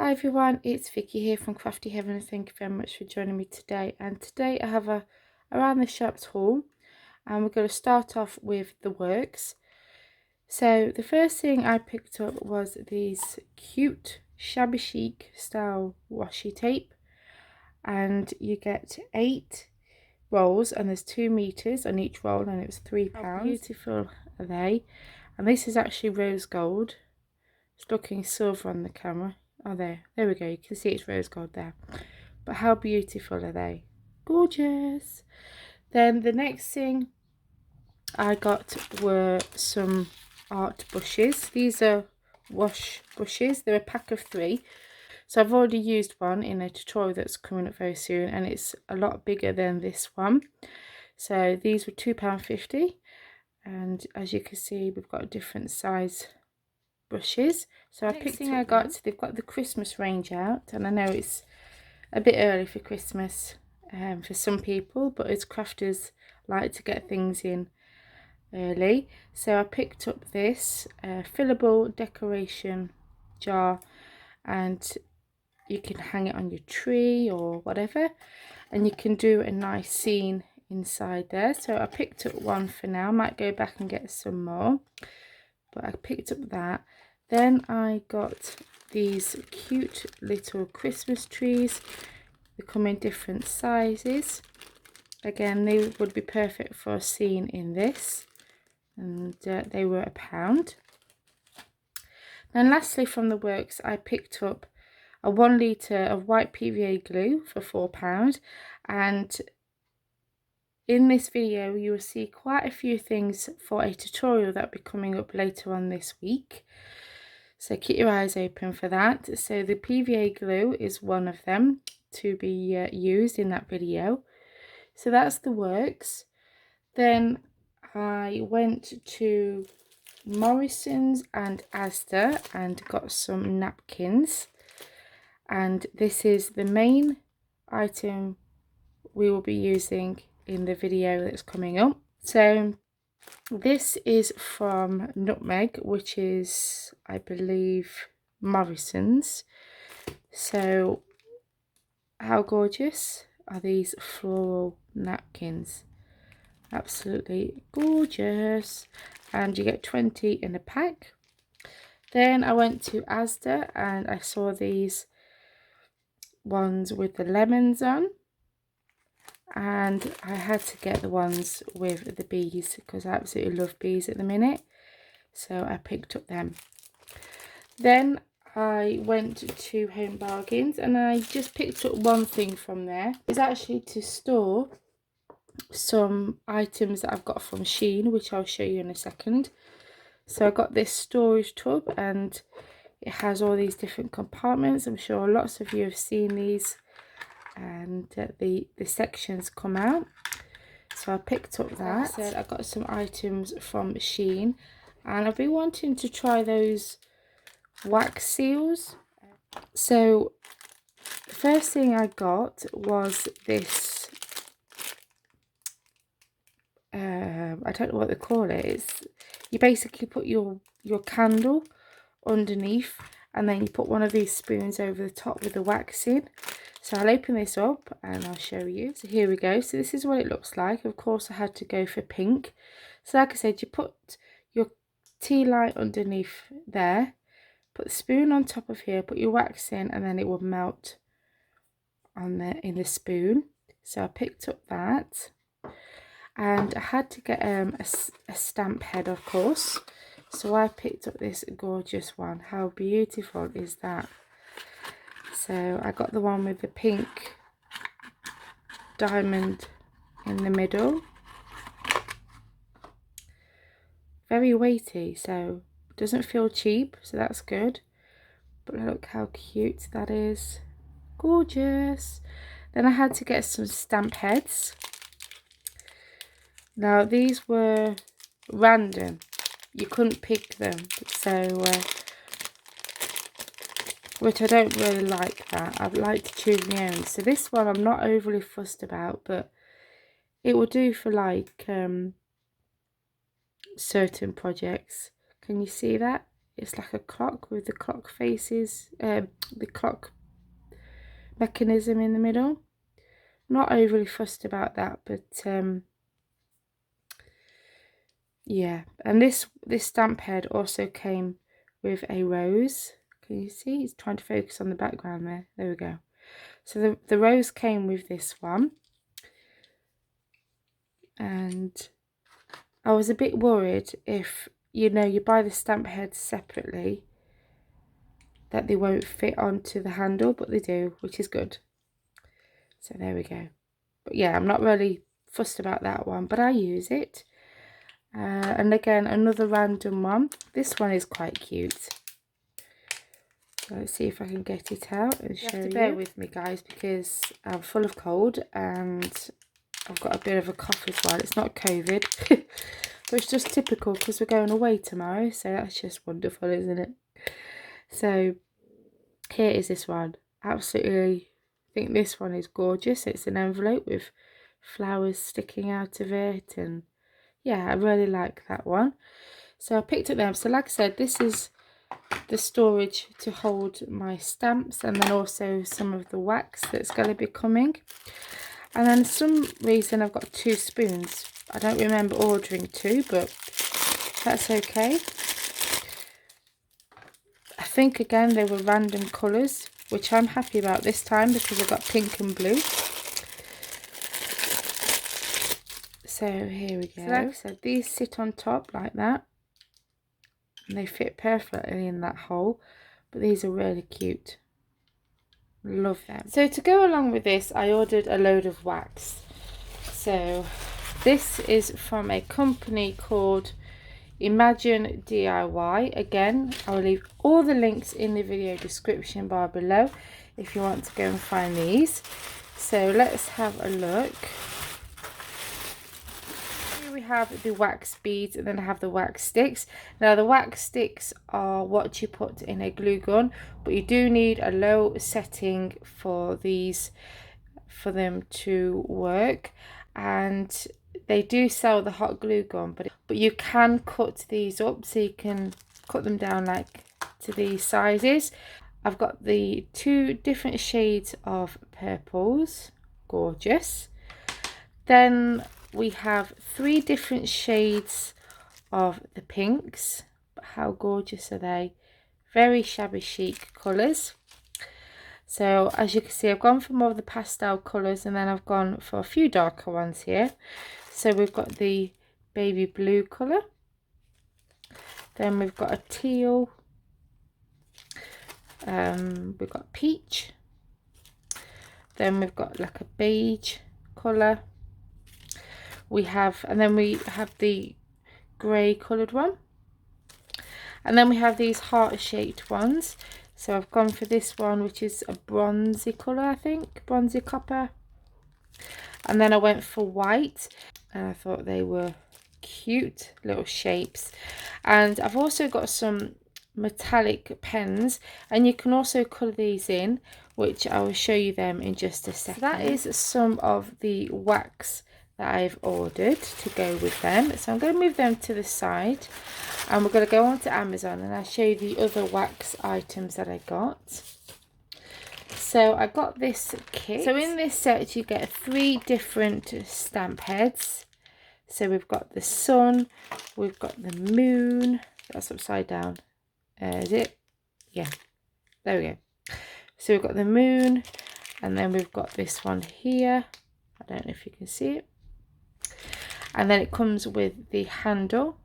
Hi everyone, it's Vicky here from Crafty Heaven. Thank you very much for joining me today. And today I have a around the shops haul, and we're going to start off with the works. So the first thing I picked up was these cute shabby chic style washi tape, and you get 8 rolls and there's 2 meters on each roll, and it was £3. How beautiful are they? And this is actually rose gold. It's looking silver on the camera. Oh, there we go. You can see it's rose gold there. But how beautiful are they? Gorgeous. Then the next thing I got were some art brushes. These are wash brushes. They're a pack of 3. So I've already used one in a tutorial that's coming up very soon, and it's a lot bigger than this one. So these were £2.50, and as you can see, we've got a different size brushes. So I picked thing I got, they've got the Christmas range out, and I know it's a bit early for Christmas for some people, but as crafters like to get things in early. So I picked up this fillable decoration jar, and you can hang it on your tree or whatever, and you can do a nice scene inside there. So I picked up one for now. I might go back and get some more, but I picked up that. Then I got these cute little Christmas trees. They come in different sizes. Again, they would be perfect for a scene in this, and they were £1. Then lastly, from the works, I picked up a 1 litre of white PVA glue for £4, and in this video you will see quite a few things for a tutorial that will be coming up later on this week. So keep your eyes open for that. So the PVA glue is one of them to be used in that video. So that's the works. Then I went to Morrisons and Asda and got some napkins. And this is the main item we will be using in the video that's coming up. So this is from Nutmeg, which is, I believe, Morrisons. So how gorgeous are these floral napkins? Absolutely gorgeous. And you get 20 in a pack. Then I went to Asda and I saw these ones with the lemons on, and I had to get the ones with the bees because I absolutely love bees at the minute, so I picked up them. Then I went to Home Bargains and I just picked up one thing from there. It's actually to store some items that I've got from Shein, which I'll show you in a second. So I got this storage tub, and it has all these different compartments. I'm sure lots of you have seen these, and the sections come out. So I picked up that. Like I said, I got some items from Shein, and I've been wanting to try those wax seals. So the first thing I got was this I don't know what they call it. It's, you basically put your candle underneath, and then you put one of these spoons over the top with the wax in. So I'll open this up and I'll show you. So here we go. So this is what it looks like. Of course I had to go for pink. So like I said, you put your tea light underneath there, put the spoon on top of here, put your wax in, and then it will melt on in the spoon. So I picked up that, and I had to get a stamp head, of course. So I picked up this gorgeous one. How beautiful is that? So I got the one with the pink diamond in the middle. Very weighty, so doesn't feel cheap, so that's good. But look how cute that is. Gorgeous. Then I had to get some stamp heads. Now these were random. You couldn't pick them, so which I don't really like that. I'd like to choose my own. So this one I'm not overly fussed about, but it will do for like certain projects. Can you see that? it's like a clock with the clock faces, the clock mechanism in the middle. Not overly fussed about that, but yeah. And this stamp head also came with a rose. Can you see? It's trying to focus on the background there. There we go. So the rose came with this one. And I was a bit worried if, you know, you buy the stamp heads separately, that they won't fit onto the handle, but they do, which is good. So there we go. But yeah, I'm not really fussed about that one, but I use it. And again, another random one. This one is quite cute. So let's see if I can get it out and show you. You have to bear with me, guys, because I'm full of cold and I've got a bit of a cough as well. It's not COVID, but it's just typical because we're going away tomorrow. So that's just wonderful, isn't it? So here is this one. Absolutely, I think this one is gorgeous. It's an envelope with flowers sticking out of it, and yeah, I really like that one. So I picked up them. So like I said, this is the storage to hold my stamps, and then also some of the wax that's going to be coming. And then for some reason I've got 2 spoons. I don't remember ordering 2, but that's okay. I think again they were random colours, which I'm happy about this time because I've got pink and blue. So here we go. So like I said, these sit on top like that. And they fit perfectly in that hole. But these are really cute. Love them. So to go along with this, I ordered a load of wax. So this is from a company called Imagine DIY. Again, I will leave all the links in the video description bar below if you want to go and find these. So let's have a look. Here we have the wax beads, and then I have the wax sticks. Now the wax sticks are what you put in a glue gun, but you do need a low setting for these, for them to work. And they do sell the hot glue gun, but you can cut these up, so you can cut them down like to these sizes. I've got the 2 different shades of purples, gorgeous. Then we have 3 different shades of the pinks. But how gorgeous are they? Very shabby chic colours. So as you can see, I've gone for more of the pastel colours, and then I've gone for a few darker ones here. So we've got the baby blue colour. Then we've got a teal. We've got peach. Then we've got like a beige colour. And then we have the grey coloured one. And then we have these heart-shaped ones. So I've gone for this one, which is a bronzy colour, I think. Bronzy copper. And then I went for white. And I thought they were cute little shapes. And I've also got some metallic pens. And you can also colour these in, which I will show you them in just a second. So that is some of the wax that I've ordered to go with them. So I'm going to move them to the side. And we're going to go on to Amazon, and I'll show you the other wax items that I got. So I got this kit. So in this set you get 3 different stamp heads. So we've got the sun, we've got the moon. That's upside down. Is it? Yeah. There we go. So we've got the moon, and then we've got this one here. I don't know if you can see it. And then it comes with the handle.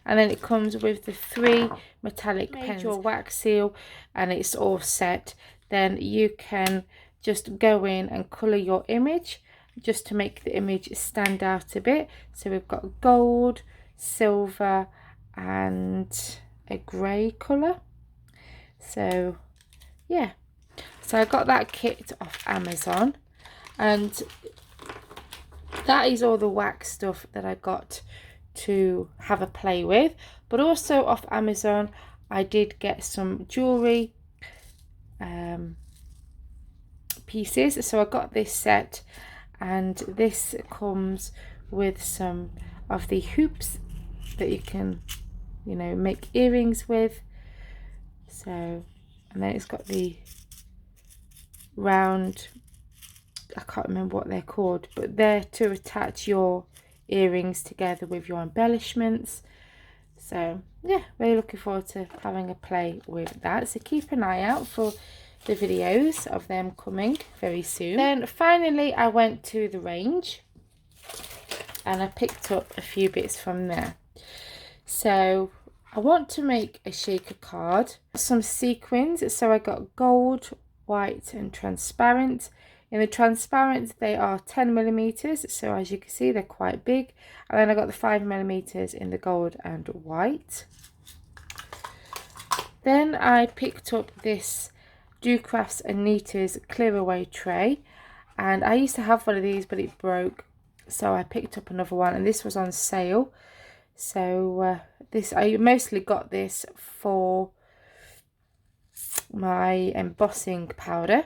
And then it comes with the 3 metallic pens. Your wax seal, and it's all set. Then you can just go in and colour your image just to make the image stand out a bit. So we've got gold, silver, and a grey colour. So yeah, so I got that kit off Amazon, and that is all the wax stuff that I got to have a play with. But also off Amazon I did get some jewelry pieces. So I got this set, and this comes with some of the hoops that you can you know, make earrings with. So, and then it's got the round, I can't remember what they're called, but they're to attach your earrings together with your embellishments. So yeah, really looking forward to having a play with that. So keep an eye out for the videos of them coming very soon. Then finally I went to the range and I picked up a few bits from there. So I want to make a shaker card, some sequins. So I got gold, white and transparent. In the transparent they are 10mm, so as you can see they're quite big. And then I got the 5mm in the gold and white. Then I picked up this Do Crafts and Neaters clear away tray, and I used to have one of these but it broke, so I picked up another one, and this was on sale. So I mostly got this for my embossing powder,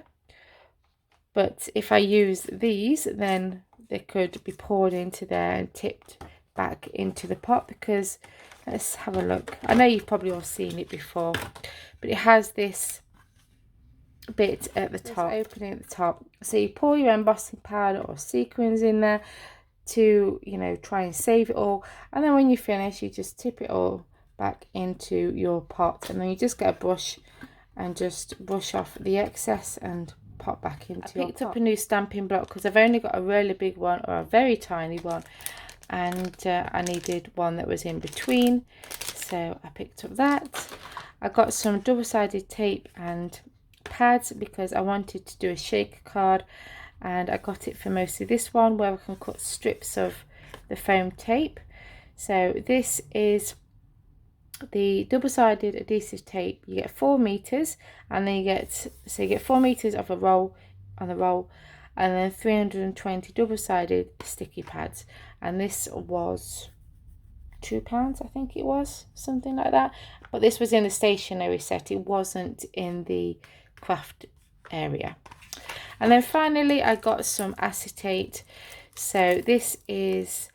but if I use these then they could be poured into there and tipped back into the pot, because let's have a look. I know you've probably all seen it before, but it has this bit at the top, opening at the top, so you pour your embossing powder or sequins in there to, you know, try and save it all, and then when you finish you just tip it all back into your pot, and then you just get a brush and just brush off the excess and pop back into your pot. I picked up a new stamping block because I've only got a really big one or a very tiny one, and I needed one that was in between, so I picked up that. I got some double-sided tape and pads because I wanted to do a shaker card, and I got it for mostly this one where I can cut strips of the foam tape. So this is the double-sided adhesive tape. You get 4 meters, and then you get 4 meters of a roll on the roll, and then 320 double-sided sticky pads, and this was £2, I think it was, something like that. But this was in the stationery set, it wasn't in the craft area. And then finally I got some acetate. So this is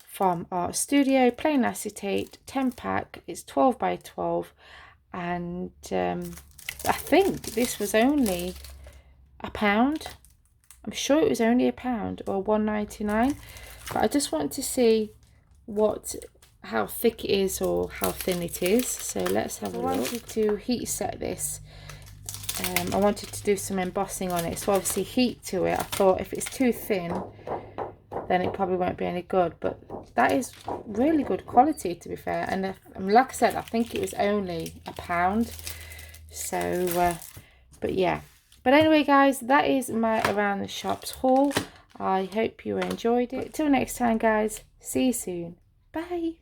from Art Studio, plain acetate, 10 pack. It's 12 by 12, and I think this was only £1. I'm sure it was only £1 or £1.99, but I just want to see how thick it is or how thin it is. So let's have a look. I wanted to heat set this. I wanted to do some embossing on it, so obviously heat to it. I thought if it's too thin then it probably won't be any good, but that is really good quality, to be fair. And like I said, I think it was only £1. So but yeah, but anyway guys, that is my around the shops haul. I hope you enjoyed it. Till next time guys, see you soon, bye.